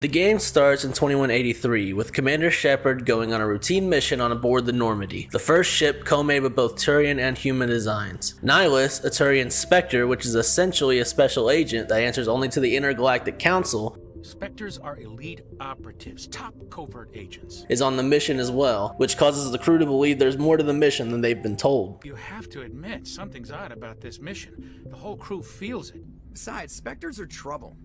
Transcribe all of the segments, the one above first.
The game starts in 2183 with Commander Shepard going on a routine mission on board the Normandy, the first ship co-made with both Turian and human designs. Nihilus, a Turian Spectre, which is essentially a special agent that answers only to the Intergalactic Council, Spectres are elite operatives, top covert agents, is on the mission as well, which causes the crew to believe there's more to the mission than they've been told. You have to admit, something's odd about this mission. The whole crew feels it. Besides, Spectres are trouble.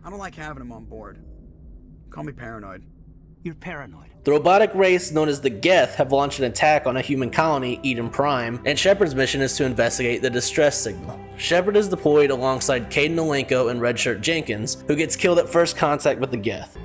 I don't like having them on board. Call me paranoid. You're paranoid. The robotic race known as the Geth have launched an attack on a human colony, Eden Prime, and Shepard's mission is to investigate the distress signal. Shepard is deployed alongside Caden Alenko and Redshirt Jenkins, who gets killed at first contact with the Geth.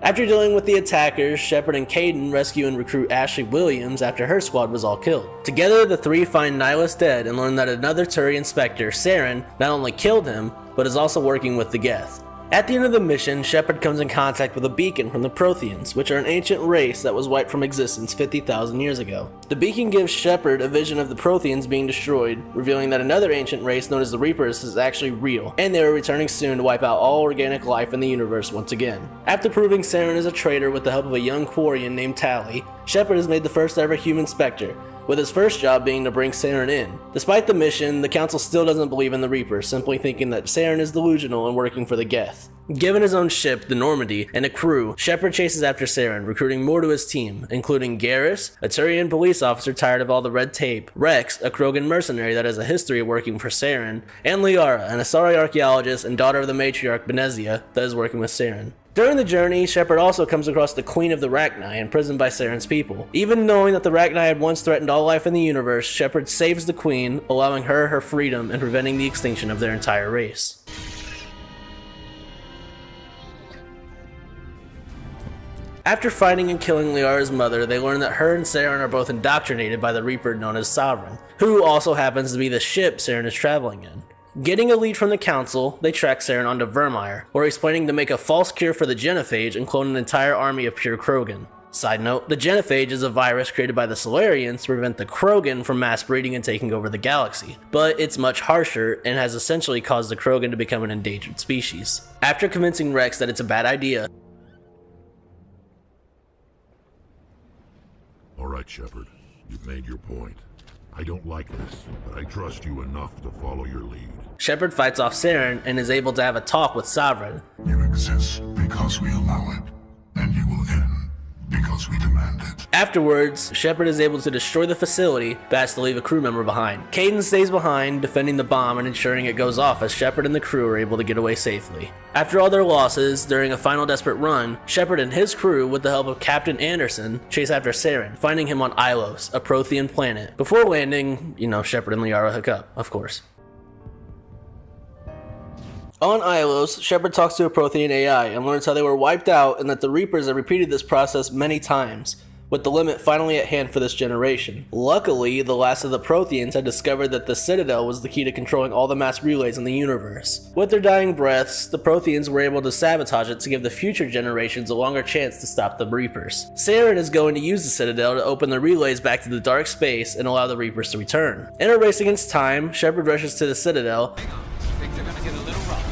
After dealing with the attackers, Shepard and Caden rescue and recruit Ashley Williams after her squad was all killed. Together, the three find Nihilus dead and learn that another Turian Spectre, Saren, not only killed him, but is also working with the Geth. At the end of the mission, Shepard comes in contact with a beacon from the Protheans, which are an ancient race that was wiped from existence 50,000 years ago. The beacon gives Shepard a vision of the Protheans being destroyed, revealing that another ancient race known as the Reapers is actually real, and they are returning soon to wipe out all organic life in the universe once again. After proving Saren is a traitor with the help of a young Quarian named Tally, Shepard is made the first ever human Spectre, with his first job being to bring Saren in. Despite the mission, the Council still doesn't believe in the Reapers, simply thinking that Saren is delusional and working for the Geth. Given his own ship, the Normandy, and a crew, Shepard chases after Saren, recruiting more to his team, including Garrus, a Turian police officer tired of all the red tape, Rex, a Krogan mercenary that has a history of working for Saren, and Liara, an Asari archaeologist and daughter of the matriarch Benezia that is working with Saren. During the journey, Shepard also comes across the Queen of the Rachni, imprisoned by Saren's people. Even knowing that the Rachni had once threatened all life in the universe, Shepard saves the Queen, allowing her freedom and preventing the extinction of their entire race. After finding and killing Liara's mother, they learn that her and Saren are both indoctrinated by the Reaper known as Saren, who also happens to be the ship Saren is traveling in. Getting a lead from the Council, they track Saren onto Vermeer, where he's planning to make a false cure for the genophage and clone an entire army of pure Krogan. Side note, the genophage is a virus created by the Solarians to prevent the Krogan from mass breeding and taking over the galaxy, but it's much harsher and has essentially caused the Krogan to become an endangered species. After convincing Rex that it's a bad idea, Alright, Shepard. You've made your point. I don't like this, but I trust you enough to follow your lead. Shepard fights off Saren and is able to have a talk with Sovereign. You exist because we allow it, and you will end because we demand it. Afterwards, Shepard is able to destroy the facility, but has to leave a crew member behind. Caden stays behind, defending the bomb and ensuring it goes off as Shepard and the crew are able to get away safely. After all their losses, during a final desperate run, Shepard and his crew, with the help of Captain Anderson, chase after Saren, finding him on Ilos, a Prothean planet. Before landing, Shepard and Liara hook up, of course. On Ilos, Shepard talks to a Prothean AI and learns how they were wiped out and that the Reapers have repeated this process many times, with the limit finally at hand for this generation. Luckily, the last of the Protheans had discovered that the Citadel was the key to controlling all the mass relays in the universe. With their dying breaths, the Protheans were able to sabotage it to give the future generations a longer chance to stop the Reapers. Saren is going to use the Citadel to open the relays back to the dark space and allow the Reapers to return. In a race against time, Shepard rushes to the Citadel. Hang on, things are gonna get a little rough.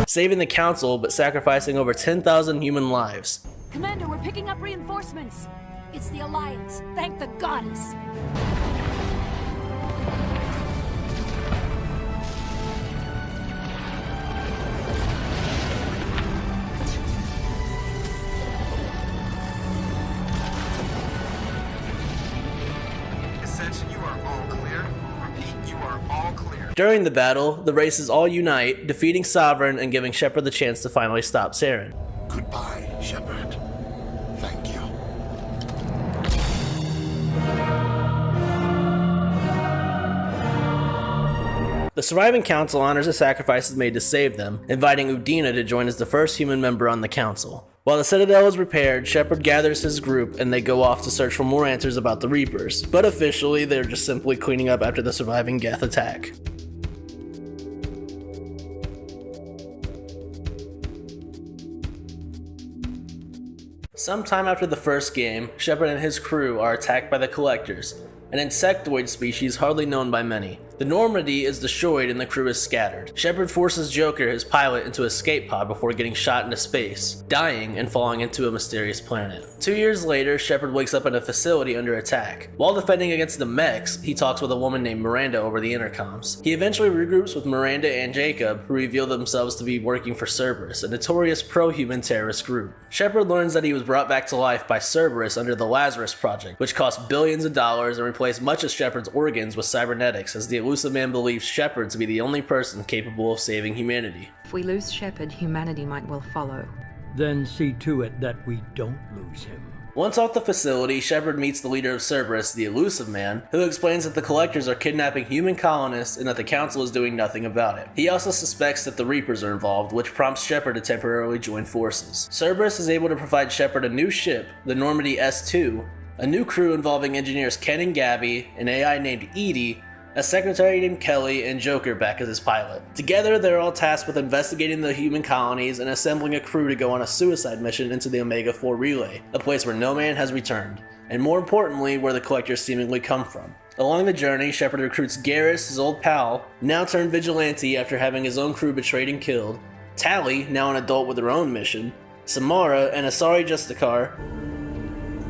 Saving the Council, but sacrificing over 10,000 human lives. Commander, we're picking up reinforcements. It's the Alliance. Thank the goddess. Ascension, you are all clear. Repeat, you are all clear. During the battle, the races all unite, defeating Sovereign and giving Shepard the chance to finally stop Saren. Goodbye, Shepard. Thank you. The surviving Council honors the sacrifices made to save them, inviting Udina to join as the first human member on the Council. While the Citadel is repaired, Shepard gathers his group and they go off to search for more answers about the Reapers, but officially they're just simply cleaning up after the surviving Geth attack. Sometime after the first game, Shepard and his crew are attacked by the Collectors, an insectoid species hardly known by many. The Normandy is destroyed and the crew is scattered. Shepard forces Joker, his pilot, into an escape pod before getting shot into space, dying and falling into a mysterious planet. 2 years later, Shepard wakes up in a facility under attack. While defending against the mechs, he talks with a woman named Miranda over the intercoms. He eventually regroups with Miranda and Jacob, who reveal themselves to be working for Cerberus, a notorious pro-human terrorist group. Shepard learns that he was brought back to life by Cerberus under the Lazarus Project, which cost billions of dollars and replaced much of Shepard's organs with cybernetics, as the elusive man believes Shepard to be the only person capable of saving humanity. If we lose Shepard, humanity might well follow. Then see to it that we don't lose him. Once off the facility, Shepard meets the leader of Cerberus, the elusive man, who explains that the Collectors are kidnapping human colonists and that the Council is doing nothing about it. He also suspects that the Reapers are involved, which prompts Shepard to temporarily join forces. Cerberus is able to provide Shepard a new ship, the Normandy S2, a new crew involving engineers Ken and Gabby, an AI named Edie, a secretary named Kelly, and Joker back as his pilot. Together, they're all tasked with investigating the human colonies and assembling a crew to go on a suicide mission into the Omega-4 relay, a place where no man has returned, and more importantly, where the Collectors seemingly come from. Along the journey, Shepard recruits Garrus, his old pal, now turned vigilante after having his own crew betrayed and killed, Tali, now an adult with her own mission, Samara, and Asari Justicar,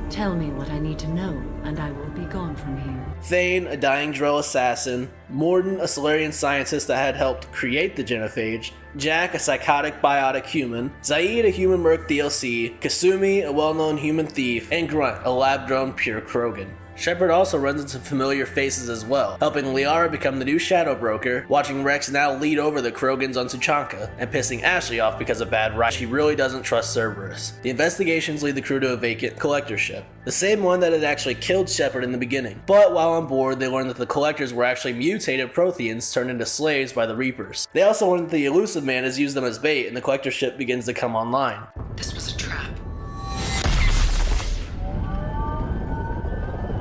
Tell me what I need to know, and I will be gone from here. Thane, a dying Drell assassin, Morden, a Solarian scientist that had helped create the genophage, Jack, a psychotic biotic human, Zaid, a human merc DLC, Kasumi, a well-known human thief, and Grunt, a lab-drone pure Krogan. Shepard also runs into familiar faces as well, helping Liara become the new Shadow Broker, watching Rex now lead over the Krogans on Tuchanka, and pissing Ashley off because of bad rides. She really doesn't trust Cerberus. The investigations lead the crew to a vacant Collector ship, the same one that had actually killed Shepard in the beginning. But while on board, they learned that the Collectors were actually mutated Protheans turned into slaves by the Reapers. They also learned that the elusive man has used them as bait, and the Collector ship begins to come online. This was a trap.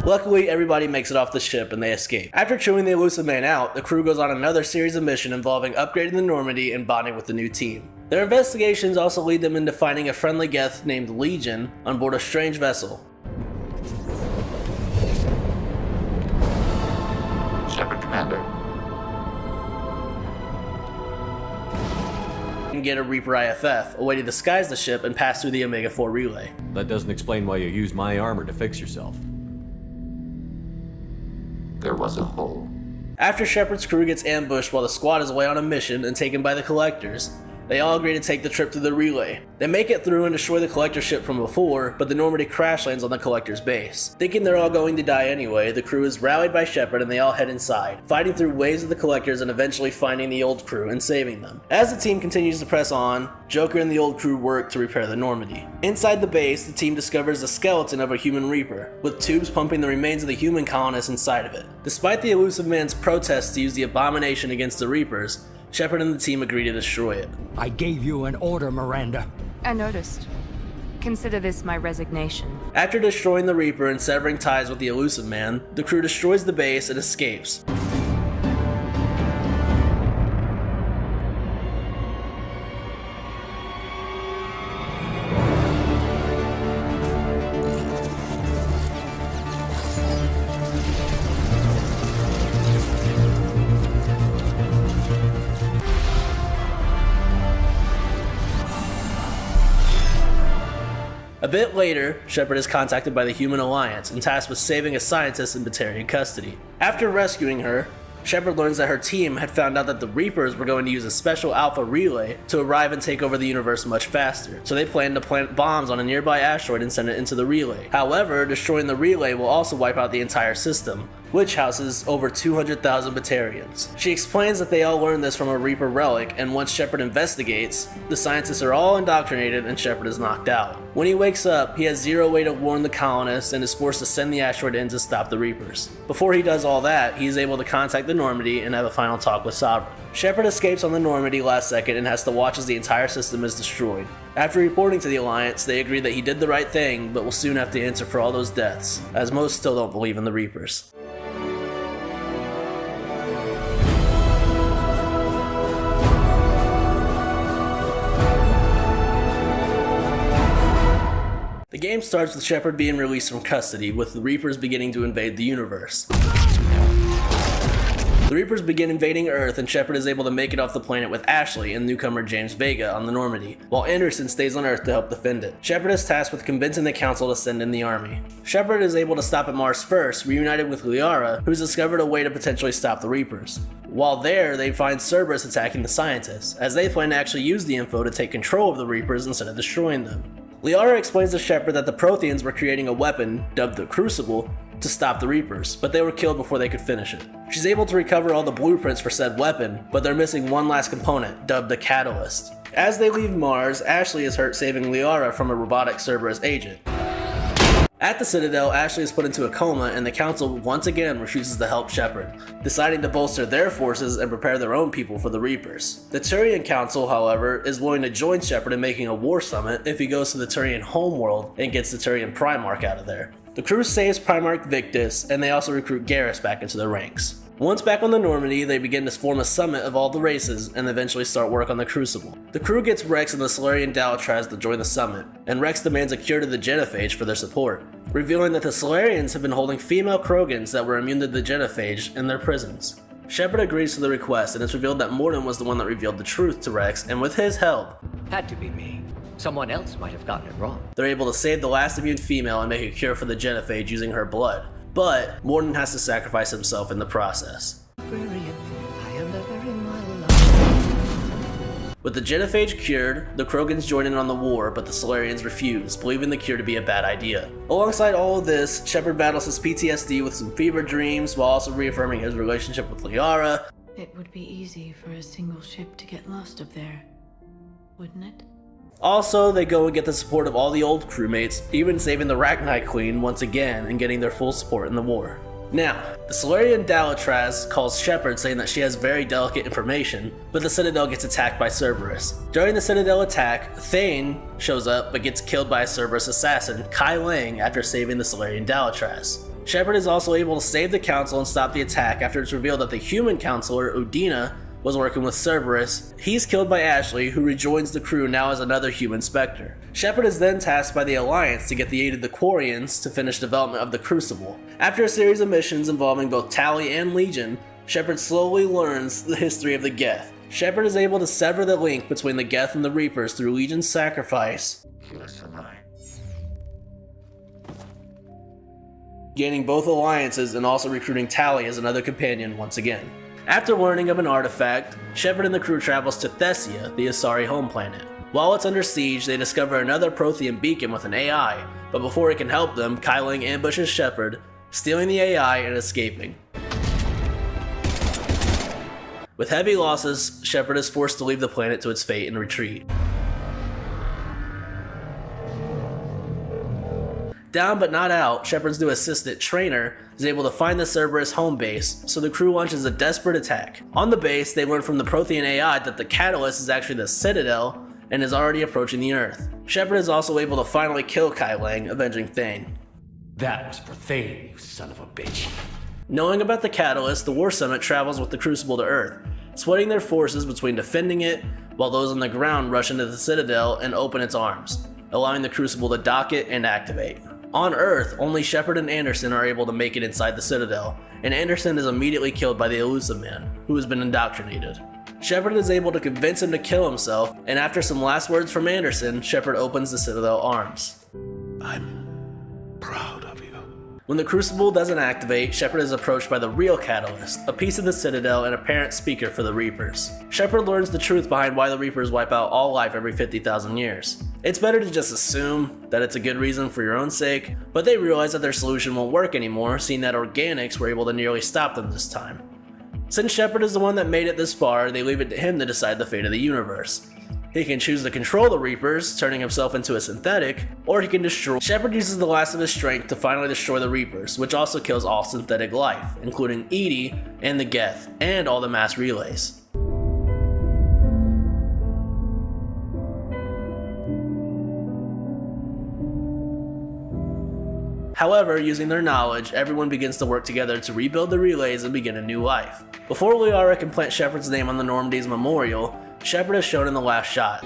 Luckily, everybody makes it off the ship and they escape. After chewing the elusive man out, the crew goes on another series of missions involving upgrading the Normandy and bonding with the new team. Their investigations also lead them into finding a friendly Geth named Legion on board a strange vessel. Shepard Commander. And get a Reaper IFF, a way to disguise the ship and pass through the Omega-4 relay. That doesn't explain why you used my armor to fix yourself. There was a hole. After Shepard's crew gets ambushed while the squad is away on a mission and taken by the Collectors, they all agree to take the trip to the relay. They make it through and destroy the Collector ship from before, but the Normandy crash lands on the Collector's base. Thinking they're all going to die anyway, the crew is rallied by Shepard and they all head inside, fighting through waves of the Collectors and eventually finding the old crew and saving them. As the team continues to press on, Joker and the old crew work to repair the Normandy. Inside the base, the team discovers the skeleton of a human Reaper, with tubes pumping the remains of the human colonists inside of it. Despite the elusive man's protests to use the abomination against the Reapers, Shepard and the team agree to destroy it. I gave you an order, Miranda. I noticed. Consider this my resignation. After destroying the Reaper and severing ties with the elusive man, the crew destroys the base and escapes. A bit later, Shepard is contacted by the Human Alliance and tasked with saving a scientist in Batarian custody. After rescuing her, Shepard learns that her team had found out that the Reapers were going to use a special Alpha relay to arrive and take over the universe much faster, so they plan to plant bombs on a nearby asteroid and send it into the relay. However, destroying the relay will also wipe out the entire system, which houses over 200,000 Batarians. She explains that they all learned this from a Reaper relic, and once Shepard investigates, the scientists are all indoctrinated and Shepard is knocked out. When he wakes up, he has zero way to warn the colonists and is forced to send the asteroid in to stop the Reapers. Before he does all that, he is able to contact the Normandy and have a final talk with Sovereign. Shepard escapes on the Normandy last second and has to watch as the entire system is destroyed. After reporting to the Alliance, they agree that he did the right thing, but will soon have to answer for all those deaths, as most still don't believe in the Reapers. The game starts with Shepard being released from custody, with the Reapers beginning to invade the universe. The Reapers begin invading Earth, and Shepard is able to make it off the planet with Ashley and newcomer James Vega on the Normandy, while Anderson stays on Earth to help defend it. Shepard is tasked with convincing the Council to send in the army. Shepard is able to stop at Mars first, reunited with Liara, who's discovered a way to potentially stop the Reapers. While there, they find Cerberus attacking the scientists, as they plan to actually use the info to take control of the Reapers instead of destroying them. Liara explains to Shepard that the Protheans were creating a weapon, dubbed the Crucible, to stop the Reapers, but they were killed before they could finish it. She's able to recover all the blueprints for said weapon, but they're missing one last component, dubbed the Catalyst. As they leave Mars, Ashley is hurt saving Liara from a robotic Cerberus agent. At the Citadel, Ashley is put into a coma, and the Council once again refuses to help Shepard, deciding to bolster their forces and prepare their own people for the Reapers. The Turian Council, however, is willing to join Shepard in making a war summit if he goes to the Turian homeworld and gets the Turian Primarch out of there. The crew saves Primarch Victus, and they also recruit Garrus back into their ranks. Once back on the Normandy, they begin to form a summit of all the races and eventually start work on the Crucible. The crew gets Rex and the Salarian Dallatraz to join the summit, and Rex demands a cure to the Genophage for their support, revealing that the Salarians have been holding female Krogans that were immune to the Genophage in their prisons. Shepard agrees to the request, and it's revealed that Mordin was the one that revealed the truth to Rex, and with his help, had to be me. Someone else might have gotten it wrong. They're able to save the last immune female and make a cure for the Genophage using her blood. But Mordin has to sacrifice himself in the process. With the Genophage cured, the Krogans join in on the war, but the Salarians refuse, believing the cure to be a bad idea. Alongside all of this, Shepard battles his PTSD with some fever dreams, while also reaffirming his relationship with Liara. It would be easy for a single ship to get lost up there, wouldn't it? Also, they go and get the support of all the old crewmates, even saving the Rachni Queen once again and getting their full support in the war. Now, the Salarian Dallatraz calls Shepard saying that she has very delicate information, but the Citadel gets attacked by Cerberus. During the Citadel attack, Thane shows up but gets killed by a Cerberus assassin, Kai Lang, after saving the Salarian Dallatraz. Shepard is also able to save the Council and stop the attack after it's revealed that the human counselor, Udina, was working with Cerberus. He's killed by Ashley, who rejoins the crew now as another human Spectre. Shepard is then tasked by the Alliance to get the aid of the Quarians to finish development of the Crucible. After a series of missions involving both Tali and Legion, Shepard slowly learns the history of the Geth. Shepard is able to sever the link between the Geth and the Reapers through Legion's sacrifice, gaining both alliances and also recruiting Tali as another companion once again. After learning of an artifact, Shepard and the crew travels to Thessia, the Asari home planet. While it's under siege, they discover another Prothean beacon with an AI, but before it can help them, Kai Lang ambushes Shepard, stealing the AI and escaping. With heavy losses, Shepard is forced to leave the planet to its fate and retreat. Down but not out, Shepard's new assistant, Trainer, is able to find the Cerberus home base, so the crew launches a desperate attack. On the base, they learn from the Prothean AI that the Catalyst is actually the Citadel and is already approaching the Earth. Shepard is also able to finally kill Kai Lang, avenging Thane. That was for Thane, you son of a bitch. Knowing about the Catalyst, the War Summit travels with the Crucible to Earth, splitting their forces between defending it, while those on the ground rush into the Citadel and open its arms, allowing the Crucible to dock it and activate. On Earth, only Shepard and Anderson are able to make it inside the Citadel, and Anderson is immediately killed by the Elusive Man, who has been indoctrinated. Shepard is able to convince him to kill himself, and after some last words from Anderson, Shepard opens the Citadel arms. I'm proud of you. When the Crucible doesn't activate, Shepard is approached by the real Catalyst, a piece of the Citadel and a parent speaker for the Reapers. Shepard learns the truth behind why the Reapers wipe out all life every 50,000 years. It's better to just assume that it's a good reason for your own sake, but they realize that their solution won't work anymore, seeing that organics were able to nearly stop them this time. Since Shepard is the one that made it this far, they leave it to him to decide the fate of the universe. He can choose to control the Reapers, turning himself into a synthetic, or he can destroy. Shepard uses the last of his strength to finally destroy the Reapers, which also kills all synthetic life, including EDI and the Geth, and all the mass relays. However, using their knowledge, everyone begins to work together to rebuild the relays and begin a new life. Before Liara can plant Shepard's name on the Normandy's memorial, Shepard is shown in the last shot.